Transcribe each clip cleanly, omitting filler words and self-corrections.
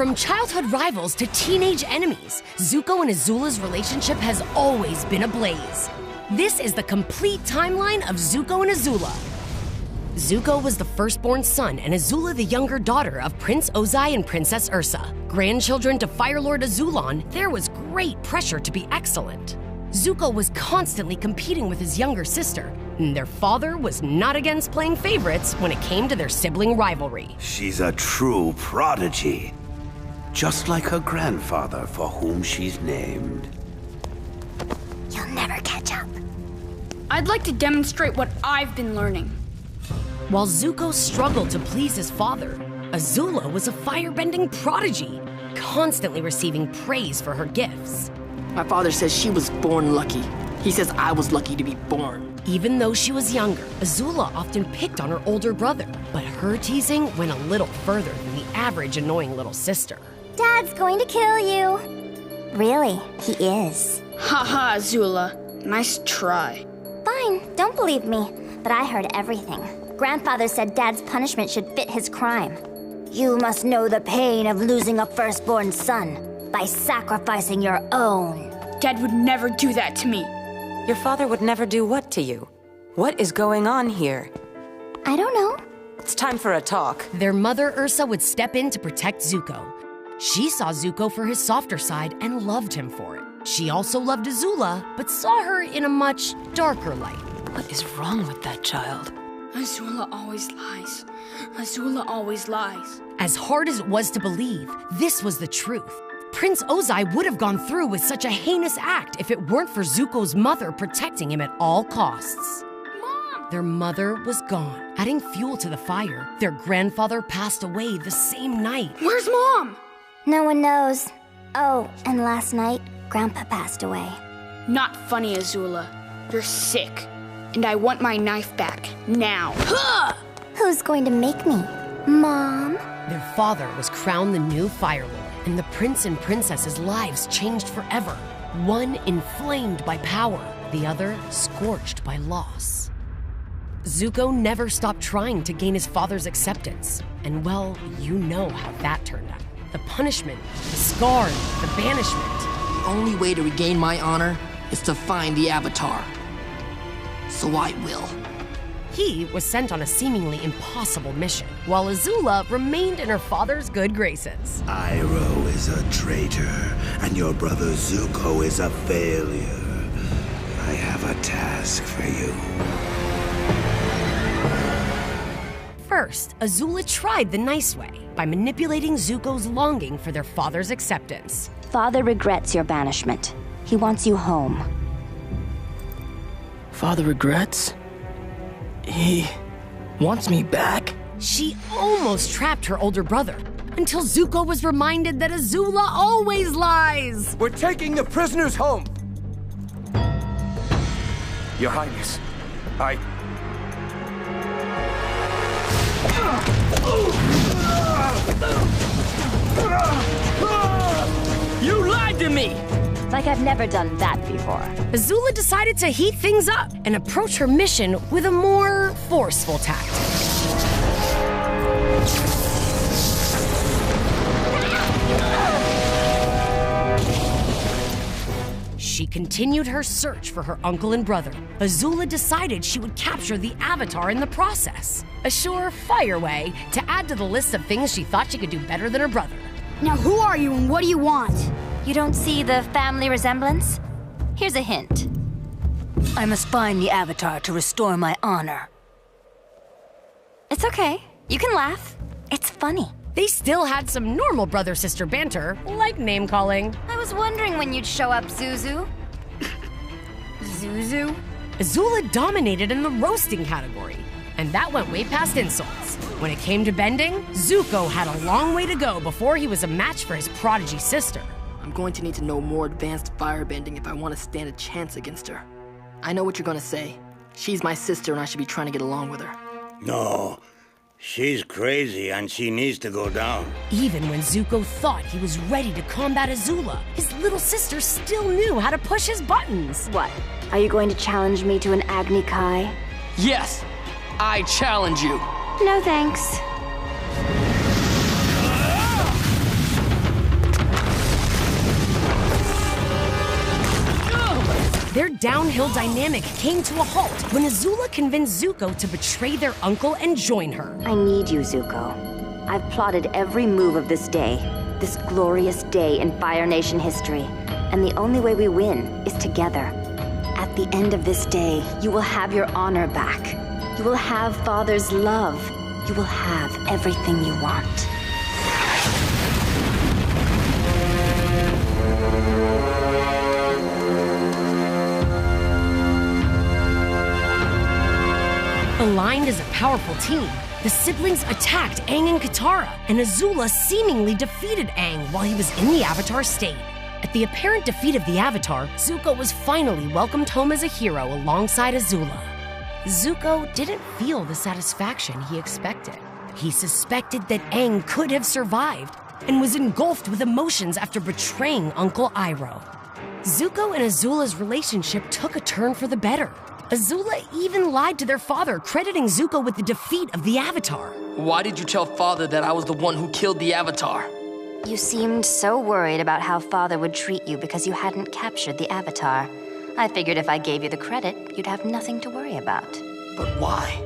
From childhood rivals to teenage enemies, Zuko and Azula's relationship has always been ablaze. This is the complete timeline of Zuko and Azula. Zuko was the firstborn son and Azula the younger daughter of Prince Ozai and Princess Ursa. Grandchildren to Fire Lord Azulon, there was great pressure to be excellent. Zuko was constantly competing with his younger sister, and their father was not against playing favorites when it came to their sibling rivalry. She's a true prodigy, just like her grandfather for whom she's named. You'll never catch up. I'd like to demonstrate what I've been learning. While Zuko struggled to please his father, Azula was a firebending prodigy, constantly receiving praise for her gifts. My father says she was born lucky. He says I was lucky to be born. Even though she was younger, Azula often picked on her older brother, but her teasing went a little further than the average annoying little sister. Dad's going to kill you. Really, he is. Haha, Azula. Nice try. Fine, don't believe me, but I heard everything. Grandfather said Dad's punishment should fit his crime. You must know the pain of losing a firstborn son by sacrificing your own. Dad would never do that to me. Your father would never do what to you? What is going on here? I don't know. It's time for a talk. Their mother Ursa would step in to protect Zuko. She saw Zuko for his softer side and loved him for it. She also loved Azula, but saw her in a much darker light. What is wrong with that child? Azula always lies. Azula always lies. As hard as it was to believe, this was the truth. Prince Ozai would have gone through with such a heinous act if it weren't for Zuko's mother protecting him at all costs. Mom! Their mother was gone, adding fuel to the fire. Their grandfather passed away the same night. Where's Mom? No one knows. Oh, and last night, Grandpa passed away. Not funny, Azula. You're sick. And I want my knife back, now. Who's going to make me? Mom? Their father was crowned the new Fire Lord, and the prince and princess's lives changed forever. One inflamed by power, the other scorched by loss. Zuko never stopped trying to gain his father's acceptance. And well, you know how that turned out. The punishment, the scar, the banishment. The only way to regain my honor is to find the Avatar. So I will. He was sent on a seemingly impossible mission, while Azula remained in her father's good graces. Iroh is a traitor, and your brother Zuko is a failure. I have a task for you. First, Azula tried the nice way, by manipulating Zuko's longing for their father's acceptance. Father regrets your banishment. He wants you home. Father regrets? He wants me back? She almost trapped her older brother, until Zuko was reminded that Azula always lies. We're taking the prisoners home. Your Highness, You lied to me! Like I've never done that before. Azula decided to heat things up and approach her mission with a more forceful tactic. She continued her search for her uncle and brother. Azula decided she would capture the Avatar in the process. A surefire way to add to the list of things she thought she could do better than her brother. Now who are you and what do you want? You don't see the family resemblance? Here's a hint. I must find the Avatar to restore my honor. It's okay. You can laugh. It's funny. They still had some normal brother-sister banter, like name-calling. I was wondering when you'd show up, Zuzu. Zuzu? Azula dominated in the roasting category, and that went way past insults. When it came to bending, Zuko had a long way to go before he was a match for his prodigy sister. I'm going to need to know more advanced firebending if I want to stand a chance against her. I know what you're going to say. She's my sister and I should be trying to get along with her. No, she's crazy and she needs to go down. Even when Zuko thought he was ready to combat Azula, his little sister still knew how to push his buttons. What? Are you going to challenge me to an Agni Kai? Yes! I challenge you! No thanks. downhill dynamic came to a halt when Azula convinced Zuko to betray their uncle and join her. I need you, Zuko. I've plotted every move of this day, this glorious day in Fire Nation history, and the only way we win is together. At the end of this day, you will have your honor back. You will have Father's love. You will have everything you want. Aligned as a powerful team, the siblings attacked Aang and Katara, and Azula seemingly defeated Aang while he was in the Avatar state. At the apparent defeat of the Avatar, Zuko was finally welcomed home as a hero alongside Azula. Zuko didn't feel the satisfaction he expected. He suspected that Aang could have survived and was engulfed with emotions after betraying Uncle Iroh. Zuko and Azula's relationship took a turn for the better. Azula even lied to their father, crediting Zuko with the defeat of the Avatar. Why did you tell Father that I was the one who killed the Avatar? You seemed so worried about how Father would treat you because you hadn't captured the Avatar. I figured if I gave you the credit, you'd have nothing to worry about. But why?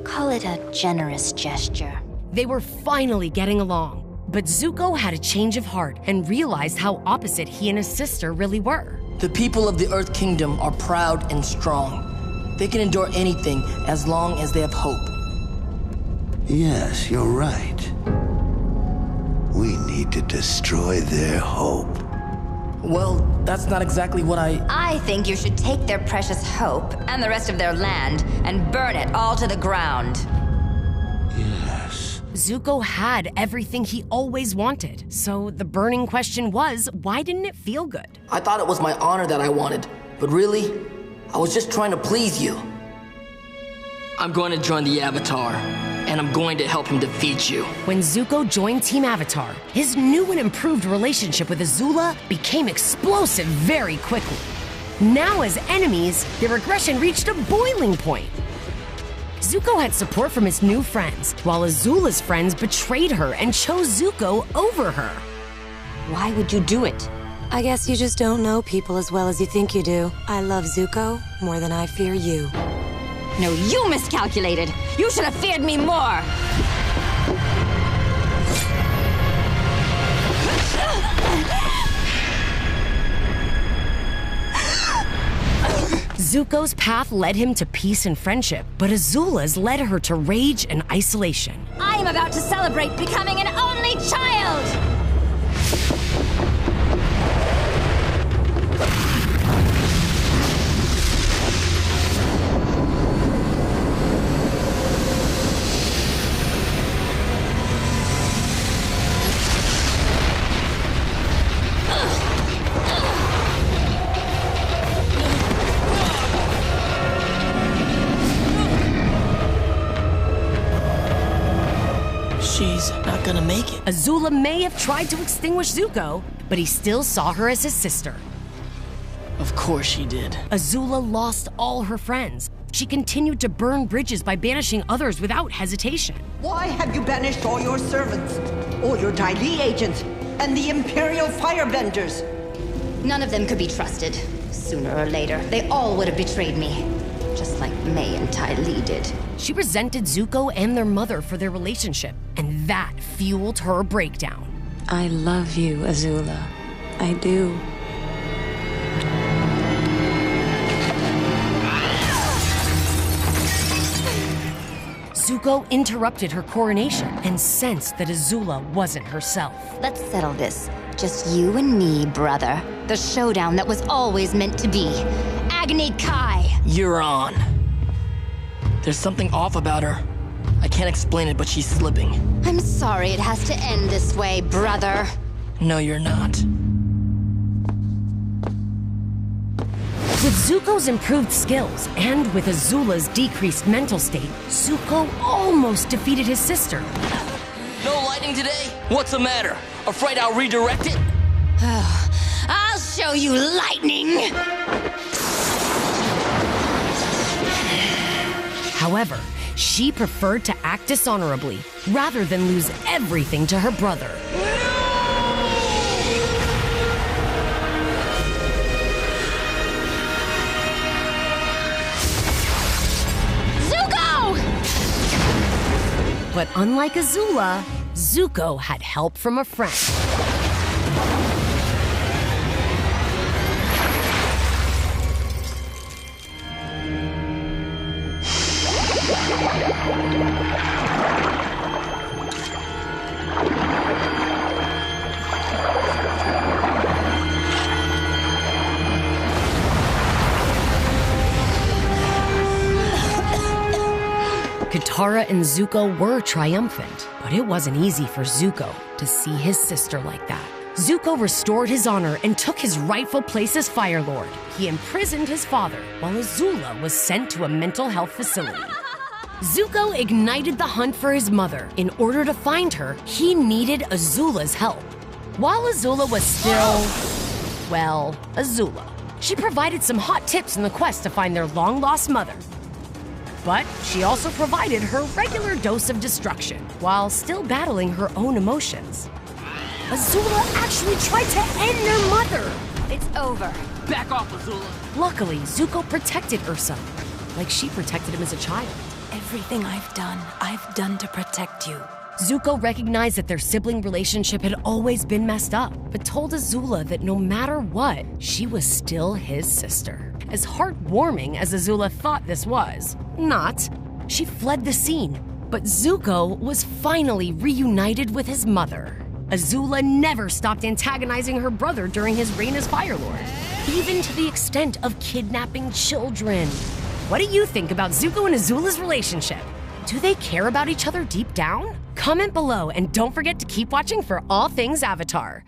Call it a generous gesture. They were finally getting along, but Zuko had a change of heart and realized how opposite he and his sister really were. The people of the Earth Kingdom are proud and strong. They can endure anything as long as they have hope. Yes, you're right. We need to destroy their hope. Well, that's not exactly what I think you should take their precious hope and the rest of their land and burn it all to the ground. Yes. Zuko had everything he always wanted, so the burning question was, why didn't it feel good? I thought it was my honor that I wanted, but really, I was just trying to please you. I'm going to join the Avatar, and I'm going to help him defeat you. When Zuko joined Team Avatar, his new and improved relationship with Azula became explosive very quickly. Now as enemies, their aggression reached a boiling point. Zuko had support from his new friends, while Azula's friends betrayed her and chose Zuko over her. Why would you do it? I guess you just don't know people as well as you think you do. I love Zuko more than I fear you. No, you miscalculated. You should have feared me more. Zuko's path led him to peace and friendship, but Azula's led her to rage and isolation. I am about to celebrate becoming an only child! She's not gonna make it. Azula may have tried to extinguish Zuko, but he still saw her as his sister. Of course she did. Azula lost all her friends. She continued to burn bridges by banishing others without hesitation. Why have you banished all your servants, all your Dai Li agents, and the Imperial Firebenders? None of them could be trusted. Sooner or later, they all would have betrayed me. Just like Mei and Ty Lee did. She resented Zuko and their mother for their relationship, and that fueled her breakdown. I love you, Azula. I do. Zuko interrupted her coronation and sensed that Azula wasn't herself. Let's settle this. Just you and me, brother. The showdown that was always meant to be. Agni Kai! You're on. There's something off about her. I can't explain it, but she's slipping. I'm sorry it has to end this way, brother. No, you're not. With Zuko's improved skills and with Azula's decreased mental state, Zuko almost defeated his sister. No lightning today? What's the matter? Afraid I'll redirect it? I'll show you lightning! However, she preferred to act dishonorably rather than lose everything to her brother. unlike Azula, Zuko had help from a friend. Katara and Zuko were triumphant, but it wasn't easy for Zuko to see his sister like that. Zuko restored his honor and took his rightful place as Fire Lord. He imprisoned his father, while Azula was sent to a mental health facility. Zuko ignited the hunt for his mother. In order to find her, he needed Azula's help. While Azula was still, well, Azula, she provided some hot tips in the quest to find their long-lost mother. But she also provided her regular dose of destruction, while still battling her own emotions. Azula actually tried to end their mother! It's over. Back off, Azula. Luckily, Zuko protected Ursa, like she protected him as a child. Everything I've done to protect you. Zuko recognized that their sibling relationship had always been messed up, but told Azula that no matter what, she was still his sister. As heartwarming as Azula thought this was, not. She fled the scene, but Zuko was finally reunited with his mother. Azula never stopped antagonizing her brother during his reign as Fire Lord, even to the extent of kidnapping children. What do you think about Zuko and Azula's relationship? Do they care about each other deep down? Comment below and don't forget to keep watching for all things Avatar.